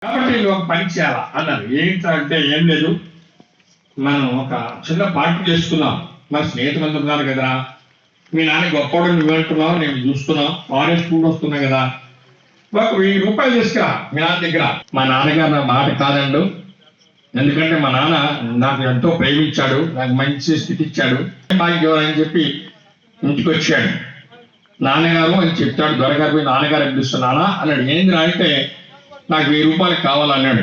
కాబట్టి ఒక పని చేయాలా అన్నారు. ఏంటంటే ఏం లేదు, మనం ఒక చిన్న పార్టీ చేసుకున్నాం. మన స్నేహితులందరూ ఉన్నారు కదా, మీ నాన్న గొప్పవాడు నువ్వు అంటున్నావు, నేను చూస్తున్నాం, ఫారెస్ట్ ఫుడ్ వస్తున్నాయి కదా, ఒక 1000 రూపాయలు తీసుకురా మీ నాన్న దగ్గర. మా నాన్నగారు నా మాట కాదండు, ఎందుకంటే మా నాన్న నాకు ఎంతో ప్రేమించాడు, నాకు మంచి స్థితి ఇచ్చాడు, భాగ్యం అని చెప్పి ఇంటికి వచ్చాడు. నాన్నగారు అని చెప్తాడు, దొరగారు పోయి నాన్నగారు అనిపిస్తున్నానా అన్నాడు. ఏంది అంటే నాకు 1000 రూపాయలు కావాలన్నాడు.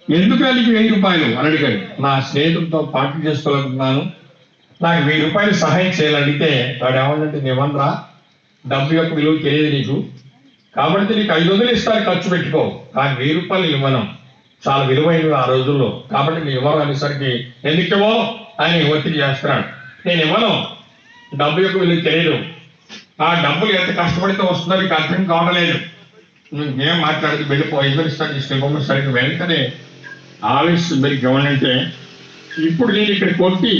ఎందుకు నీకు 1000 రూపాయలు అని అడిగాడు. నా స్నేహితులతో పార్టీ చేసుకోవాలనుకున్నాను, నాకు 1000 రూపాయలు సహాయం చేయాలడిగితే వాడు ఏమంటే నీవనరా, డబ్బు యొక్క విలువ తెలియదు నీకు, కాబట్టి నీకు 500 ఇస్తాను ఖర్చు పెట్టుకో, నాకు 1000 రూపాయలు ఇవ్వను, చాలా విలువైనవి ఆ రోజుల్లో, కాబట్టి నేను ఇవ్వను అనేసరికి ఎందుకు ఇవ్వో అని ఒత్తిడి చేస్తున్నాడు. నేను ఇవ్వను, డబ్బు యొక్క విలువ తెలియదు, ఆ డబ్బులు ఎంత కష్టపడితే వస్తుందో నీకు అర్థం కావట్లేదు, నువ్వేం మాట్లాడితే వెళ్ళిపో, ఇస్తాను తీసుకెళ్ళిపోమని సరిగ్గా వెంటనే ఆవేశం మీరు గమనంటే ఇప్పుడు నేను ఇక్కడ కొట్టి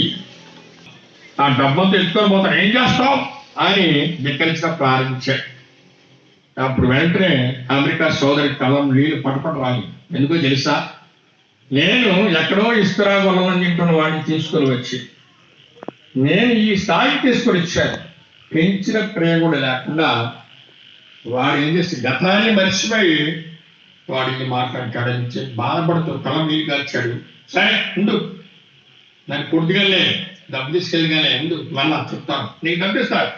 ఆ డబ్బంతా ఎత్తుకొని పోతాను, ఏం చేస్తావు అని ధిక్కరించడం ప్రారంభించాడు. అప్పుడు వెంటనే అమెరికా సోదరి కలం నీళ్ళు పట్టుకొని రాలి. ఎందుకో తెలుసా, నేను ఎక్కడో ఇస్త్రాగొల్లని తింటున్న వాడిని తీసుకొని వచ్చి నేను ఈ స్థాయికి తీసుకొని వచ్చాను. పెంచిన ప్రేమ కూడా లేకుండా వాడు ఏం చేసి గతాన్ని మర్చిపోయి వాడిని మాట్లాడతాడని చెప్పి బాధపడుతూ కలం నీళ్ళు కాల్చాడు. సరే ఉండు, నాకు కొద్దిగానే డబ్బు తీసుకెళ్ళగానే ఉండు, మళ్ళా చెప్తాను, నీకు డబ్బు ఇస్తాడు.